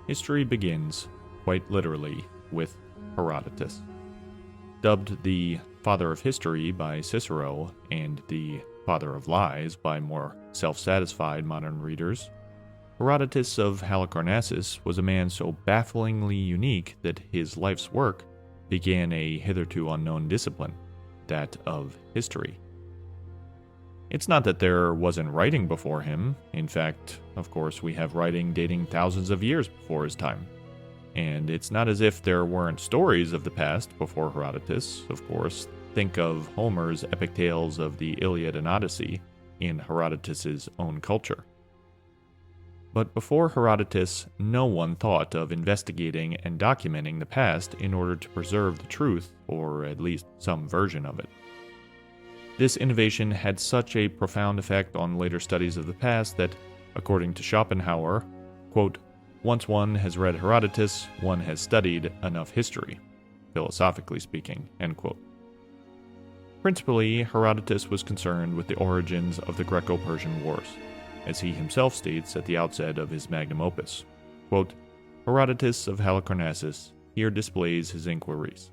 History begins, quite literally, with Herodotus. Dubbed the father of history by Cicero and the father of lies by more self-satisfied modern readers, Herodotus of Halicarnassus was a man so bafflingly unique that his life's work began a hitherto unknown discipline, that of history. It's not that there wasn't writing before him. In fact, of course, we have writing dating thousands of years before his time. And it's not as if there weren't stories of the past before Herodotus. Of course, think of Homer's epic tales of the Iliad and Odyssey in Herodotus's own culture. But before Herodotus, no one thought of investigating and documenting the past in order to preserve the truth, or at least some version of it. This innovation had such a profound effect on later studies of the past that, according to Schopenhauer, quote, "Once one has read Herodotus, one has studied enough history, philosophically speaking," end quote. Principally, Herodotus was concerned with the origins of the Greco-Persian Wars, as he himself states at the outset of his magnum opus. Quote, "Herodotus of Halicarnassus here displays his inquiries,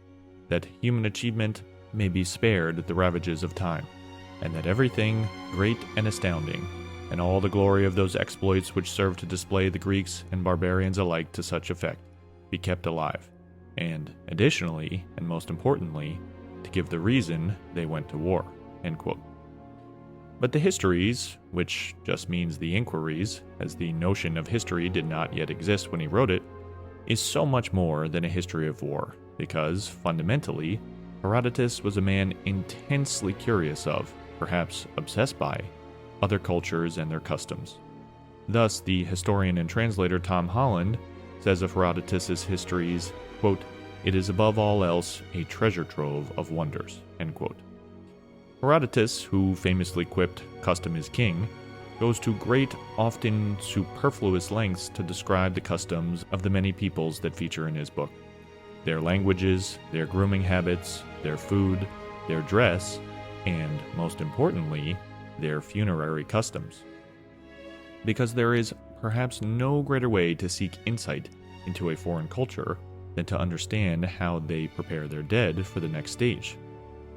that human achievement may be spared the ravages of time, and that everything great and astounding, and all the glory of those exploits which serve to display the Greeks and barbarians alike to such effect, be kept alive, and additionally, and most importantly, to give the reason they went to war." End quote. But the histories, which just means the inquiries, as the notion of history did not yet exist when he wrote it, is so much more than a history of war, because, fundamentally, Herodotus was a man intensely curious of, perhaps obsessed by, other cultures and their customs. Thus, the historian and translator Tom Holland says of Herodotus's histories, quote, "It is above all else a treasure trove of wonders," end quote. Herodotus, who famously quipped, "Custom is king," goes to great, often superfluous lengths to describe the customs of the many peoples that feature in his book. Their languages, their grooming habits, their food, their dress, and, most importantly, their funerary customs. Because there is perhaps no greater way to seek insight into a foreign culture than to understand how they prepare their dead for the next stage.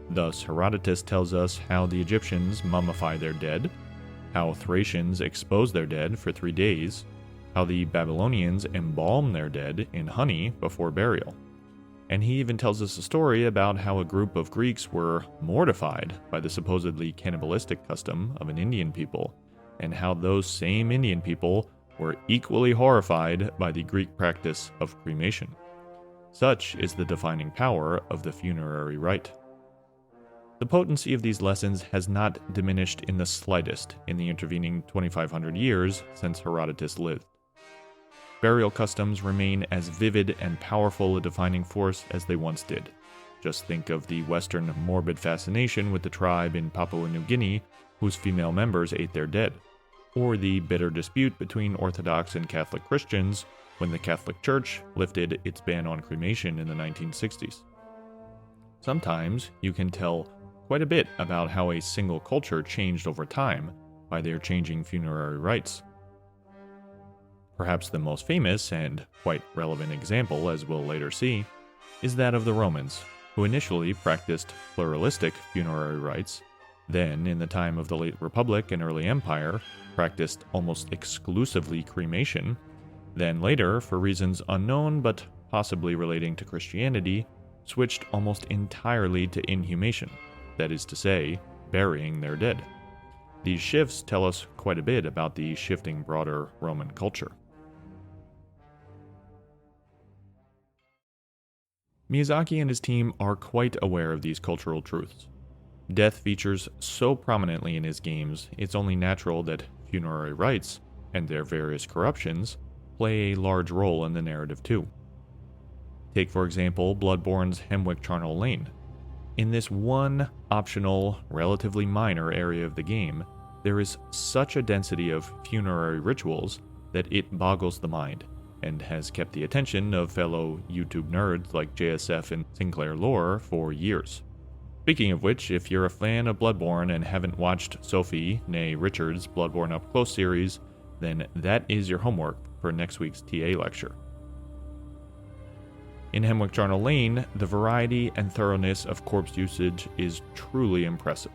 Thus, Herodotus tells us how the Egyptians mummify their dead, how Thracians expose their dead for 3 days, how the Babylonians embalm their dead in honey before burial. And he even tells us a story about how a group of Greeks were mortified by the supposedly cannibalistic custom of an Indian people, and how those same Indian people were equally horrified by the Greek practice of cremation. Such is the defining power of the funerary rite. The potency of these lessons has not diminished in the slightest in the intervening 2,500 years since Herodotus lived. Burial customs remain as vivid and powerful a defining force as they once did. Just think of the Western morbid fascination with the tribe in Papua New Guinea whose female members ate their dead, or the bitter dispute between Orthodox and Catholic Christians when the Catholic Church lifted its ban on cremation in the 1960s. Sometimes you can tell quite a bit about how a single culture changed over time by their changing funerary rites. Perhaps the most famous and quite relevant example, as we'll later see, is that of the Romans, who initially practiced pluralistic funerary rites, then, in the time of the late Republic and early Empire, practiced almost exclusively cremation, then later, for reasons unknown but possibly relating to Christianity, switched almost entirely to inhumation, that is to say, burying their dead. These shifts tell us quite a bit about the shifting broader Roman culture. Miyazaki and his team are quite aware of these cultural truths. Death features so prominently in his games, it's only natural that funerary rites, and their various corruptions, play a large role in the narrative too. Take for example Bloodborne's Hemwick Charnel Lane. In this one optional, relatively minor area of the game, there is such a density of funerary rituals that it boggles the mind, and has kept the attention of fellow YouTube nerds like JSF and Sinclair Lore for years. Speaking of which, if you're a fan of Bloodborne and haven't watched Sophie, nay Richard's Bloodborne Up Close series, then that is your homework for next week's TA lecture. In Hemwick Charnel Lane, the variety and thoroughness of corpse usage is truly impressive.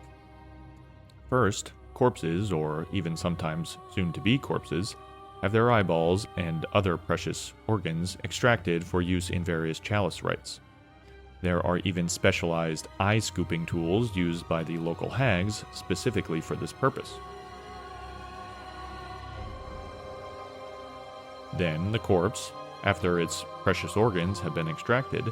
First, corpses, or even sometimes soon-to-be corpses, have their eyeballs and other precious organs extracted for use in various chalice rites. There are even specialized eye-scooping tools used by the local hags specifically for this purpose. Then the corpse, after its precious organs have been extracted,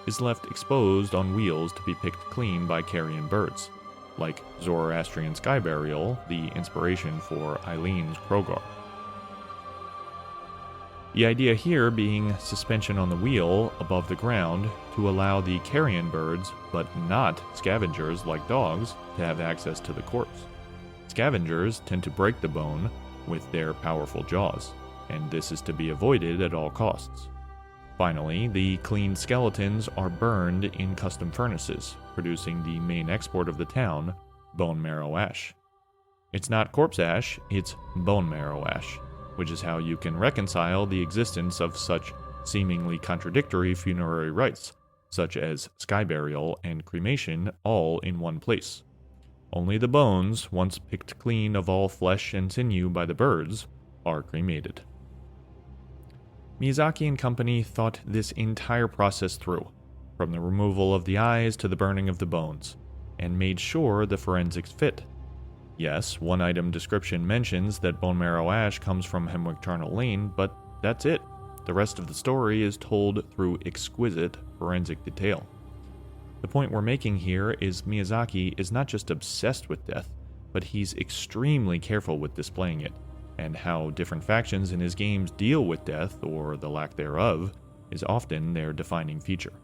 is left exposed on wheels to be picked clean by carrion birds, like Zoroastrian sky burial, the inspiration for Eileen's Krogar. The idea here being suspension on the wheel above the ground to allow the carrion birds, but not scavengers like dogs, to have access to the corpse. Scavengers tend to break the bone with their powerful jaws, and this is to be avoided at all costs. Finally, the cleaned skeletons are burned in custom furnaces, producing the main export of the town, bone marrow ash. It's not corpse ash, it's bone marrow ash, which is how you can reconcile the existence of such seemingly contradictory funerary rites, such as sky burial and cremation, all in one place. Only the bones, once picked clean of all flesh and sinew by the birds, are cremated. Miyazaki and company thought this entire process through, from the removal of the eyes to the burning of the bones, and made sure the forensics fit. Yes, one item description mentions that bone marrow ash comes from Hemwick Charnel Lane, but that's it. The rest of the story is told through exquisite forensic detail. The point we're making here is Miyazaki is not just obsessed with death, but he's extremely careful with displaying it, and how different factions in his games deal with death, or the lack thereof, is often their defining feature.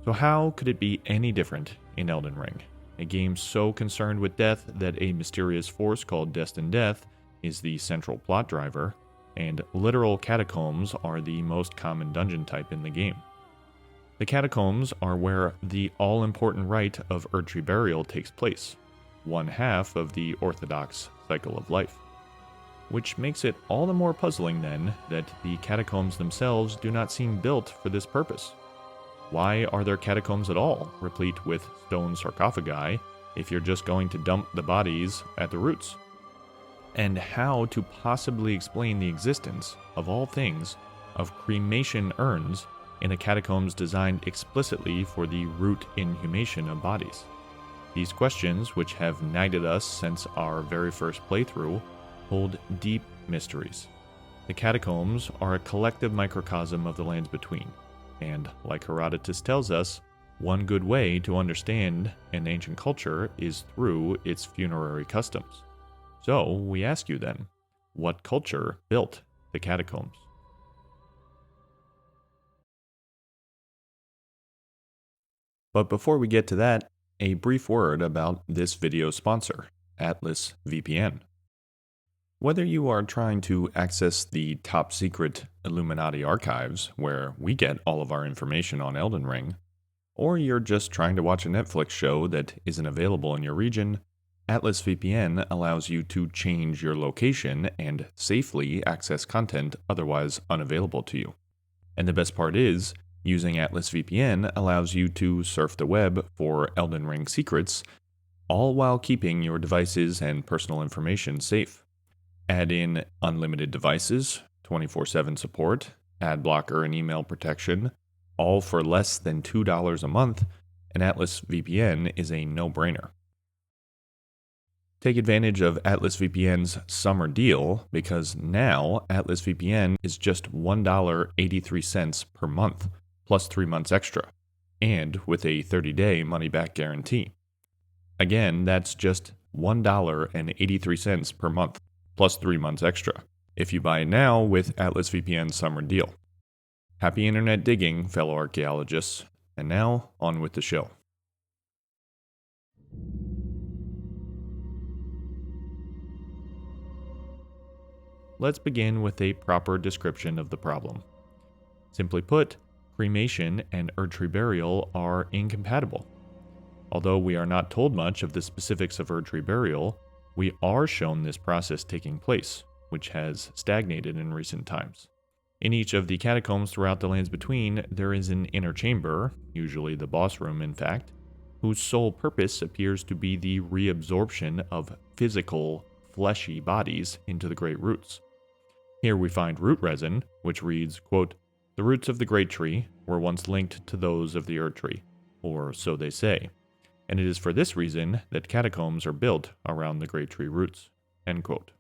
So how could it be any different in Elden Ring, a game so concerned with death that a mysterious force called Destined Death is the central plot driver, and literal catacombs are the most common dungeon type in the game? The catacombs are where the all-important rite of Erdtree burial takes place, one half of the orthodox cycle of life. Which makes it all the more puzzling, then, that the catacombs themselves do not seem built for this purpose. Why are there catacombs at all, replete with stone sarcophagi, if you're just going to dump the bodies at the roots? And how to possibly explain the existence, of all things, of cremation urns in a catacombs designed explicitly for the root inhumation of bodies? These questions, which have nagged us since our very first playthrough, hold deep mysteries. The catacombs are a collective microcosm of the lands between, and, like Herodotus tells us, one good way to understand an ancient culture is through its funerary customs. So, we ask you then, what culture built the catacombs? But before we get to that, a brief word about this video's sponsor, Atlas VPN. Whether you are trying to access the top secret Illuminati archives, where we get all of our information on Elden Ring, or you're just trying to watch a Netflix show that isn't available in your region, Atlas VPN allows you to change your location and safely access content otherwise unavailable to you. And the best part is, using Atlas VPN allows you to surf the web for Elden Ring secrets, all while keeping your devices and personal information safe. Add in unlimited devices, 24/7 support, ad blocker and email protection, all for less than $2 a month, and Atlas VPN is a no-brainer. Take advantage of Atlas VPN's summer deal, because now Atlas VPN is just $1.83 per month, plus 3 months extra, and with a 30-day money-back guarantee. Again, that's just $1.83 per month, plus 3 months extra, if you buy now with Atlas VPN's summer deal. Happy internet digging, fellow archaeologists, and now on with the show. let's begin with a proper description of the problem. Simply put, cremation and Erdtree burial are incompatible. Although we are not told much of the specifics of Erdtree burial, we are shown this process taking place, which has stagnated in recent times. In each of the catacombs throughout the lands between, there is an inner chamber, usually the boss room in fact, whose sole purpose appears to be the reabsorption of physical, fleshy bodies into the great roots. Here we find root resin, which reads, quote, "The roots of the great tree were once linked to those of the Erdtree, or so they say, and it is for this reason that catacombs are built around the great tree roots." End quote.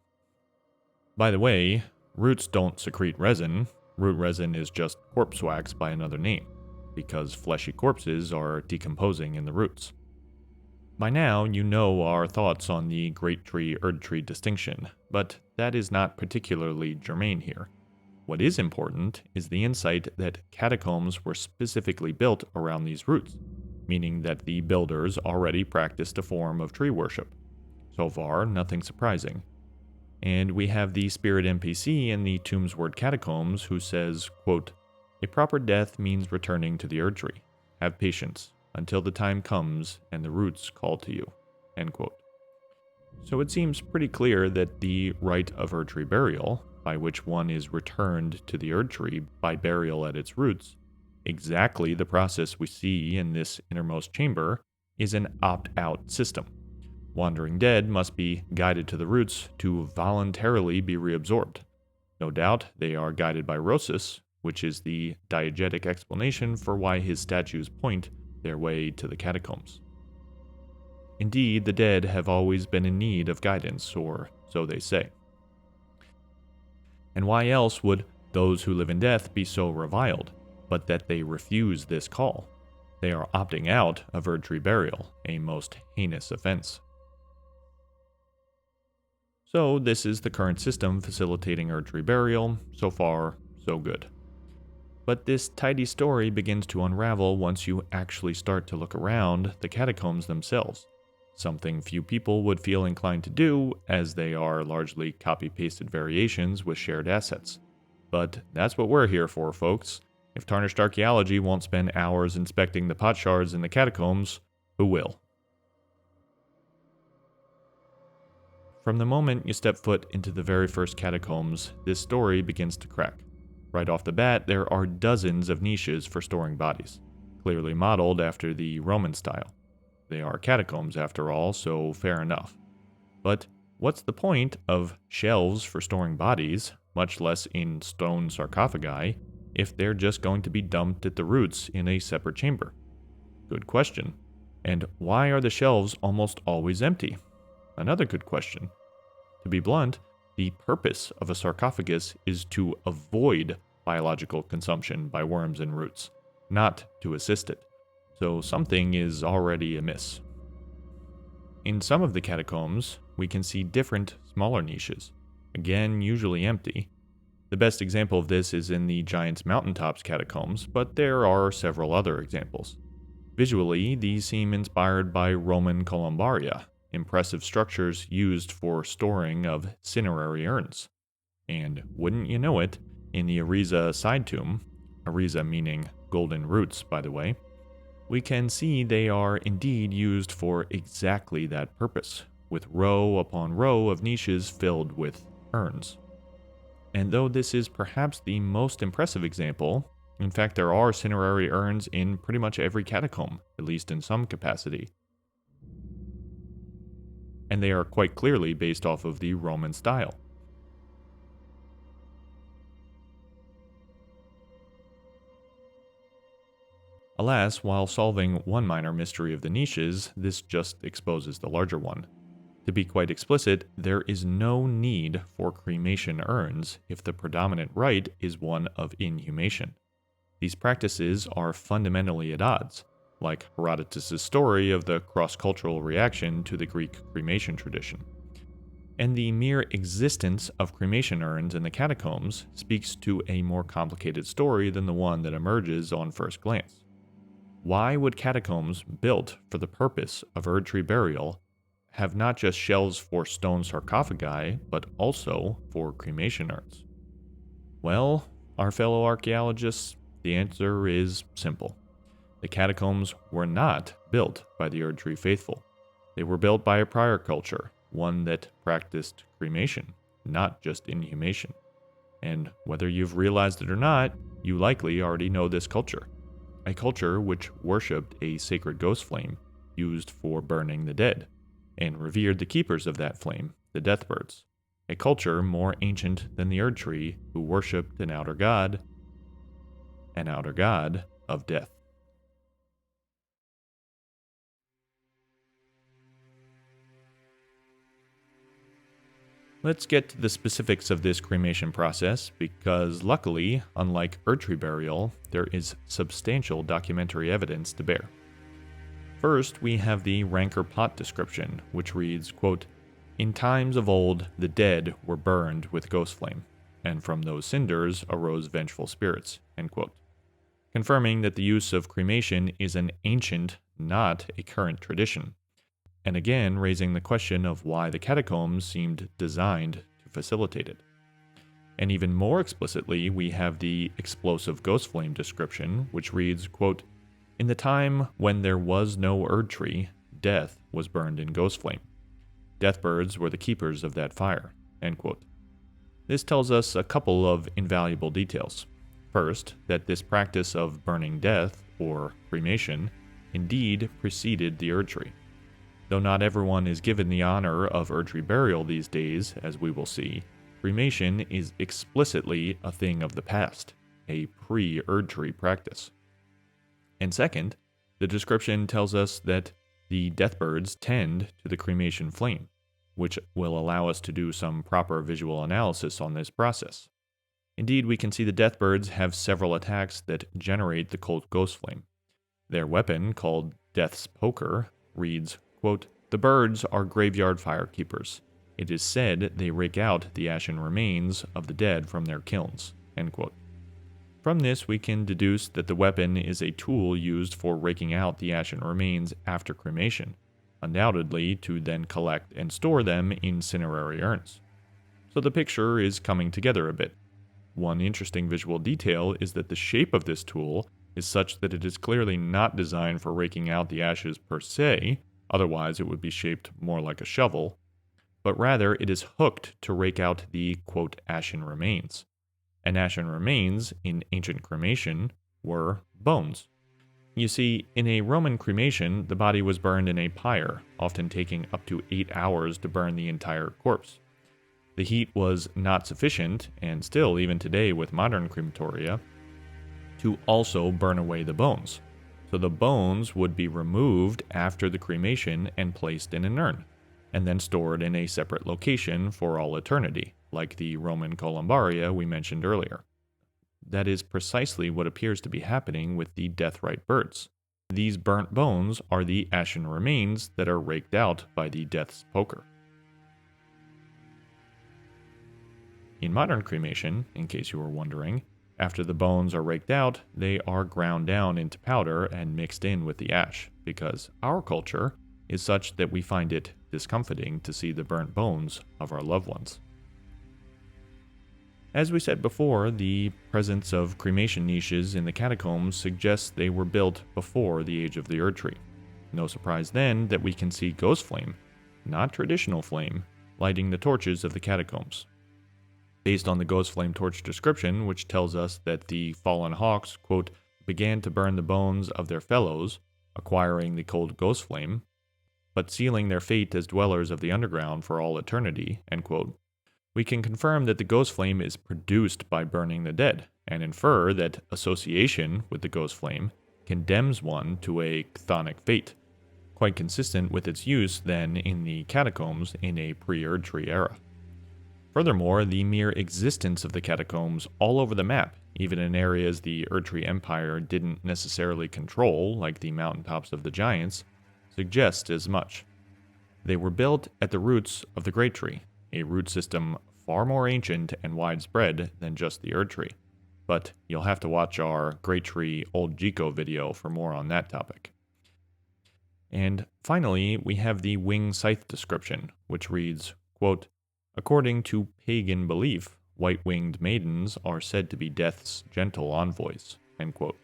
By the way, roots don't secrete resin. Root resin is just corpse wax by another name, because fleshy corpses are decomposing in the roots. By now, you know our thoughts on the great tree Erdtree distinction, but that is not particularly germane here. What is important is the insight that catacombs were specifically built around these roots, meaning that the builders already practiced a form of tree worship. So far, nothing surprising. And we have the spirit NPC in the Tombsward Catacombs who says, quote, "A proper death means returning to the Erdtree. Have patience until the time comes and the roots call to you." End quote. So it seems pretty clear that the rite of Erdtree burial, by which one is returned to the Erdtree by burial at its roots, exactly the process we see in this innermost chamber, is an opt-out system. Wandering dead must be guided to the roots to voluntarily be reabsorbed. No doubt they are guided by Rossus, which is the diegetic explanation for why his statues point their way to the catacombs. Indeed, the dead have always been in need of guidance, or so they say. And why else would those who live in death be so reviled, but that they refuse this call? They are opting out of Erdtree burial, a most heinous offense. So this is the current system facilitating Erdtree burial. So far, so good. But this tidy story begins to unravel once you actually start to look around the catacombs themselves, something few people would feel inclined to do, as they are largely copy-pasted variations with shared assets. But that's what we're here for, folks. If Tarnished Archaeology won't spend hours inspecting the potsherds in the catacombs, who will? From the moment you step foot into the very first catacombs, this story begins to crack. Right off the bat, there are dozens of niches for storing bodies, clearly modeled after the Roman style. They are catacombs after all, so fair enough. But what's the point of shelves for storing bodies, much less in stone sarcophagi, if they're just going to be dumped at the roots in a separate chamber? Good question. And why are the shelves almost always empty? Another good question. To be blunt, the purpose of a sarcophagus is to avoid biological consumption by worms and roots, not to assist it. So something is already amiss. In some of the catacombs, we can see different, smaller niches, again usually empty. The best example of this is in the Giant's Mountaintops catacombs, but there are several other examples. Visually, these seem inspired by Roman columbaria, impressive structures used for storing of cinerary urns. And wouldn't you know it, in the Ariza side tomb, Ariza meaning golden roots by the way, we can see they are indeed used for exactly that purpose, with row upon row of niches filled with urns. And though this is perhaps the most impressive example, in fact there are cinerary urns in pretty much every catacomb, at least in some capacity. And they are quite clearly based off of the Roman style. Alas, while solving one minor mystery of the niches, this just exposes the larger one. To be quite explicit, there is no need for cremation urns if the predominant rite is one of inhumation. These practices are fundamentally at odds, like Herodotus' story of the cross-cultural reaction to the Greek cremation tradition. And the mere existence of cremation urns in the catacombs speaks to a more complicated story than the one that emerges on first glance. Why would catacombs built for the purpose of Erdtree burial have not just shells for stone sarcophagi, but also for cremation urns? Well, our fellow archaeologists, the answer is simple. The catacombs were not built by the Erdtree faithful. They were built by a prior culture, one that practiced cremation, not just inhumation. And whether you've realized it or not, you likely already know this culture. A culture which worshipped a sacred ghost flame used for burning the dead, and revered the keepers of that flame, the deathbirds. A culture more ancient than the Erdtree, who worshipped an outer god of death. Let's get to the specifics of this cremation process, because luckily, unlike Erdtree burial, there is substantial documentary evidence to bear. First, we have the rancor pot description, which reads, quote, "In times of old, the dead were burned with ghost flame, and from those cinders arose vengeful spirits," end quote, confirming that the use of cremation is an ancient, not a current tradition, and again raising the question of why the catacombs seemed designed to facilitate it. And even more explicitly, we have the explosive ghost flame description, which reads, quote, "In the time when there was no Erdtree, death was burned in ghost flame. Deathbirds were the keepers of that fire," end quote. This tells us a couple of invaluable details. First, that this practice of burning death, or cremation, indeed preceded the Erdtree. Though not everyone is given the honor of Erdtree burial these days, as we will see, cremation is explicitly a thing of the past, a pre-Erdtree practice. And second, the description tells us that the deathbirds tend to the cremation flame, which will allow us to do some proper visual analysis on this process. Indeed, we can see the deathbirds have several attacks that generate the cold ghost flame. Their weapon, called Death's Poker, reads, quote, "The birds are graveyard firekeepers. It is said they rake out the ashen remains of the dead from their kilns," end quote. From this, we can deduce that the weapon is a tool used for raking out the ashen remains after cremation, undoubtedly to then collect and store them in cinerary urns. So the picture is coming together a bit. One interesting visual detail is that the shape of this tool is such that it is clearly not designed for raking out the ashes per se, otherwise it would be shaped more like a shovel, but rather it is hooked to rake out the, quote, ashen remains. And ashen remains, in ancient cremation, were bones. You see, in a Roman cremation, the body was burned in a pyre, often taking up to 8 hours to burn the entire corpse. The heat was not sufficient, and still, even today with modern crematoria, to also burn away the bones. So the bones would be removed after the cremation and placed in an urn, and then stored in a separate location for all eternity, like the Roman columbaria we mentioned earlier. That is precisely what appears to be happening with the death-rite birds. These burnt bones are the ashen remains that are raked out by the Death's Poker. In modern cremation, in case you were wondering, after the bones are raked out, they are ground down into powder and mixed in with the ash, because our culture is such that we find it discomforting to see the burnt bones of our loved ones. As we said before, the presence of cremation niches in the catacombs suggests they were built before the age of the Erdtree. No surprise then that we can see ghost flame, not traditional flame, lighting the torches of the catacombs. Based on the ghost flame torch description, which tells us that the fallen hawks, quote, began to burn the bones of their fellows, acquiring the cold ghost flame, but sealing their fate as dwellers of the underground for all eternity, end quote, we can confirm that the ghost flame is produced by burning the dead, and infer that association with the ghost flame condemns one to a chthonic fate, quite consistent with its use then in the catacombs in a pre-Erdtree era. Furthermore, the mere existence of the catacombs all over the map, even in areas the Erdtree Empire didn't necessarily control, like the mountaintops of the Giants, suggests as much. They were built at the roots of the Great Tree, a root system far more ancient and widespread than just the Erdtree. But you'll have to watch our Great Tree Old Geco video for more on that topic. And finally, we have the wing scythe description, which reads, quote, "According to pagan belief, white-winged maidens are said to be death's gentle envoys." End quote.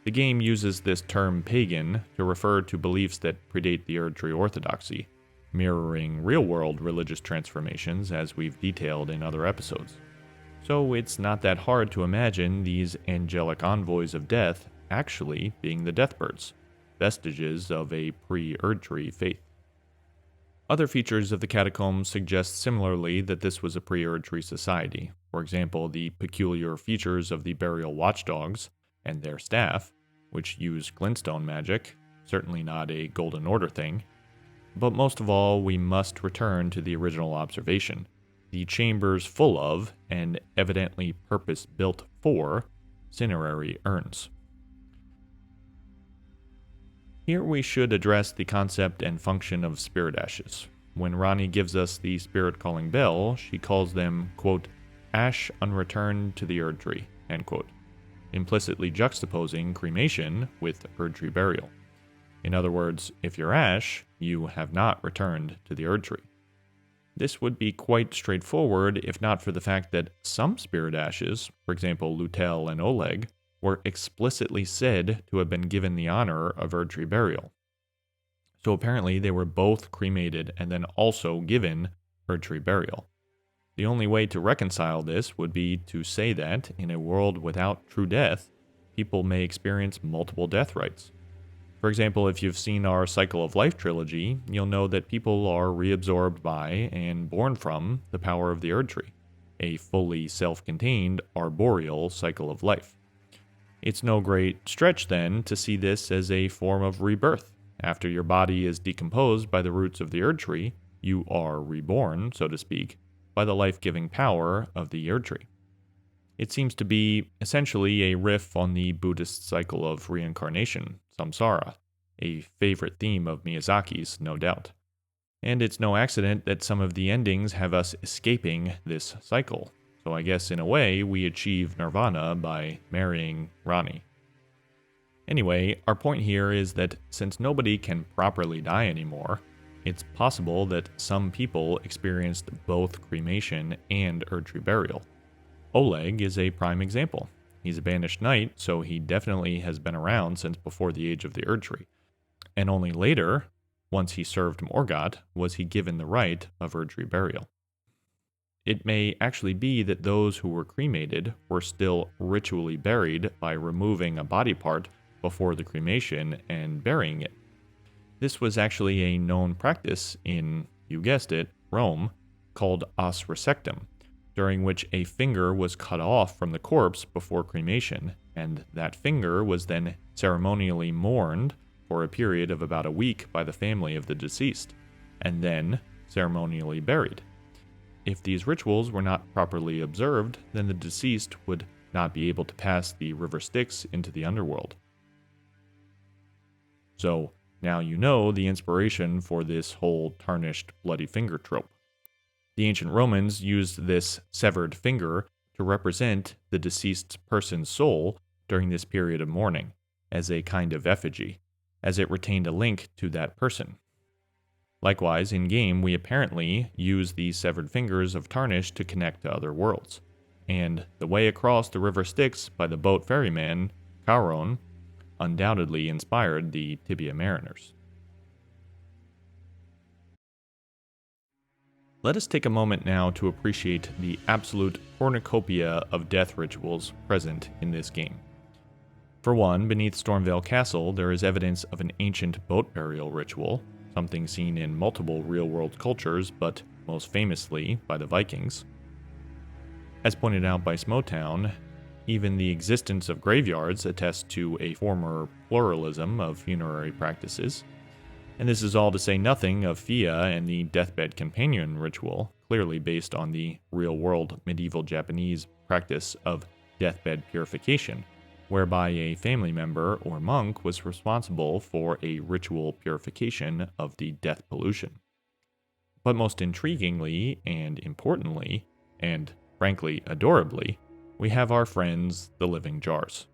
The game uses this term pagan to refer to beliefs that predate the Erdtree orthodoxy, mirroring real-world religious transformations as we've detailed in other episodes. So it's not that hard to imagine these angelic envoys of death actually being the Deathbirds, vestiges of a pre-Erdtree faith. Other features of the Catacombs suggest similarly that this was a pre-Erdtree society. For example, the peculiar features of the burial watchdogs and their staff, which use glintstone magic, certainly not a Golden Order thing. But most of all, we must return to the original observation: the chambers full of, and evidently purpose-built for, cinerary urns. Here we should address the concept and function of spirit ashes. When Ranni gives us the spirit calling bell, she calls them, quote, "ash unreturned to the Erdtree," end quote, implicitly juxtaposing cremation with Erdtree burial. In other words, if you're ash, you have not returned to the Erdtree. This would be quite straightforward if not for the fact that some spirit ashes, for example Lutel and Oleg, were explicitly said to have been given the honor of Erdtree burial. So apparently they were both cremated and then also given Erdtree burial. The only way to reconcile this would be to say that, in a world without true death, people may experience multiple death rites. For example, if you've seen our Cycle of Life trilogy, you'll know that people are reabsorbed by and born from the power of the Erdtree, a fully self-contained arboreal cycle of life. It's no great stretch, then, to see this as a form of rebirth. After your body is decomposed by the roots of the Erdtree, you are reborn, so to speak, by the life-giving power of the Erdtree. It seems to be essentially a riff on the Buddhist cycle of reincarnation, samsara, a favorite theme of Miyazaki's, no doubt. And it's no accident that some of the endings have us escaping this cycle. So I guess in a way, we achieve nirvana by marrying Ranni. Anyway, our point here is that since nobody can properly die anymore, it's possible that some people experienced both cremation and Erdtree burial. Oleg is a prime example. He's a banished knight, so he definitely has been around since before the age of the Erdtree. And only later, once he served Morgoth, was he given the right of Erdtree burial. It may actually be that those who were cremated were still ritually buried by removing a body part before the cremation and burying it. This was actually a known practice in, you guessed it, Rome, called os resectum, during which a finger was cut off from the corpse before cremation, and that finger was then ceremonially mourned for a period of about a week by the family of the deceased, and then ceremonially buried. If these rituals were not properly observed, then the deceased would not be able to pass the river Styx into the underworld. So, now you know the inspiration for this whole tarnished bloody finger trope. The ancient Romans used this severed finger to represent the deceased person's soul during this period of mourning, as a kind of effigy, as it retained a link to that person. Likewise, in-game, we apparently use these severed fingers of Tarnished to connect to other worlds, and the way across the river Styx by the boat ferryman, Charon, undoubtedly inspired the Tibia mariners. Let us take a moment now to appreciate the absolute cornucopia of death rituals present in this game. For one, beneath Stormveil Castle, there is evidence of an ancient boat burial ritual, something seen in multiple real-world cultures, but most famously by the Vikings. As pointed out by Smotown, even the existence of graveyards attests to a former pluralism of funerary practices. And this is all to say nothing of Fia and the deathbed companion ritual, clearly based on the real-world medieval Japanese practice of deathbed purification, whereby a family member or monk was responsible for a ritual purification of the death pollution. But most intriguingly and importantly, and frankly adorably, we have our friends, the living jars.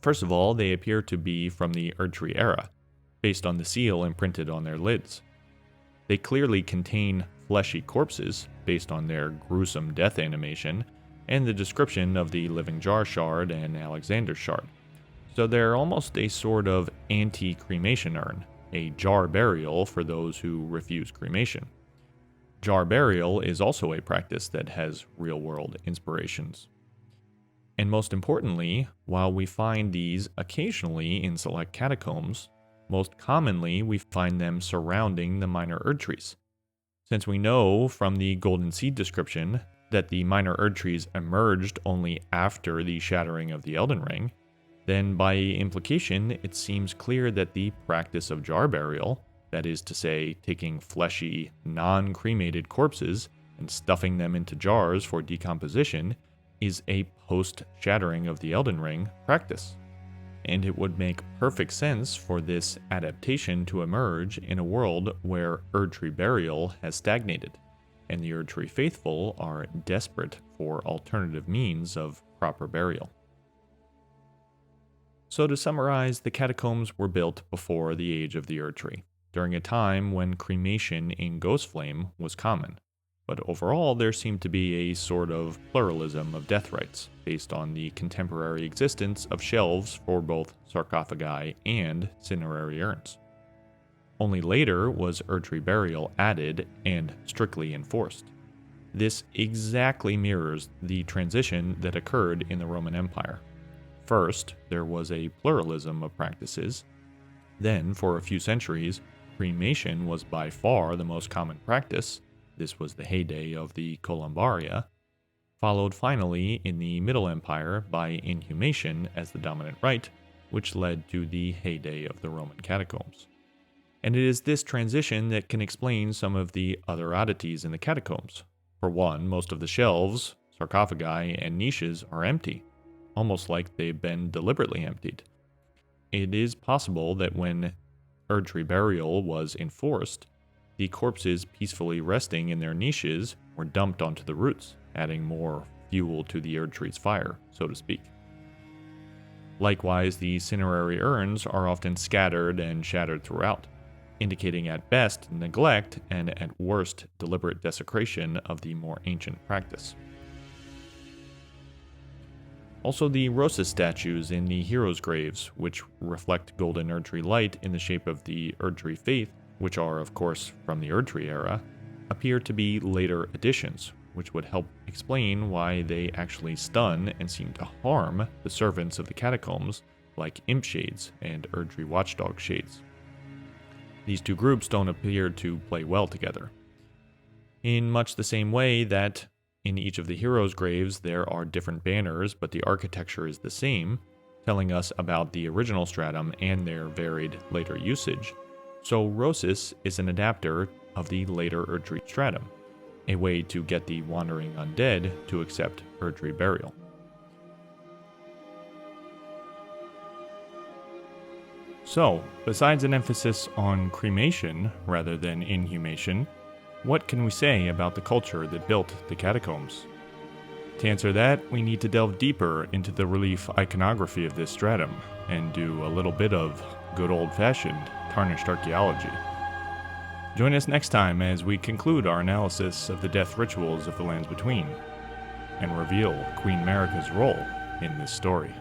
First of all, they appear to be from the Erdtree era. based on the seal imprinted on their lids. They clearly contain fleshy corpses, based on their gruesome death animation, and the description of the Living Jar Shard and Alexander's Shard. So they're almost a sort of anti-cremation urn, a jar burial for those who refuse cremation. Jar burial is also a practice that has real-world inspirations. And most importantly, while we find these occasionally in select catacombs, most commonly we find them surrounding the minor Erdtrees. Since we know from the Golden Seed description that the minor Erdtrees emerged only after the shattering of the Elden Ring, then by implication it seems clear that the practice of jar burial, that is to say, taking fleshy, non-cremated corpses and stuffing them into jars for decomposition, is a post-shattering of the Elden Ring practice. And it would make perfect sense for this adaptation to emerge in a world where Erdtree burial has stagnated, and the Erdtree faithful are desperate for alternative means of proper burial. So to summarize, the catacombs were built before the age of the Erdtree, during a time when cremation in Ghostflame was common. But overall, there seemed to be a sort of pluralism of death rites, based on the contemporary existence of shelves for both sarcophagi and cinerary urns. Only later was Erdtree burial added and strictly enforced. This exactly mirrors the transition that occurred in the Roman Empire. First, there was a pluralism of practices. Then, for a few centuries, cremation was by far the most common practice. This was the heyday of the Columbaria, followed finally in the Middle Empire by inhumation as the dominant rite, which led to the heyday of the Roman catacombs. And it is this transition that can explain some of the other oddities in the catacombs. For one, most of the shelves, sarcophagi, and niches are empty, almost like they've been deliberately emptied. It is possible that when Erdtree burial was enforced, the corpses peacefully resting in their niches were dumped onto the roots, adding more fuel to the Erdtree's fire, so to speak. Likewise, the cinerary urns are often scattered and shattered throughout, indicating at best neglect and at worst deliberate desecration of the more ancient practice. Also, the Rosas statues in the heroes' graves, which reflect golden Erdtree light in the shape of the Erdtree faith, which are, of course, from the Erdtree era, appear to be later additions, which would help explain why they actually stun and seem to harm the servants of the catacombs, like imp shades and Erdtree watchdog shades. These two groups don't appear to play well together. In much the same way that in each of the heroes' graves there are different banners, but the architecture is the same, telling us about the original stratum and their varied later usage, so Rosas is an adapter of the later Erdtree stratum, a way to get the wandering undead to accept Erdtree burial. So, besides an emphasis on cremation rather than inhumation, what can we say about the culture that built the catacombs? To answer that, we need to delve deeper into the relief iconography of this stratum, and do a little bit of good old-fashioned Tarnished Archaeology. Join us next time as we conclude our analysis of the death rituals of the Lands Between, and reveal Queen Marika's role in this story.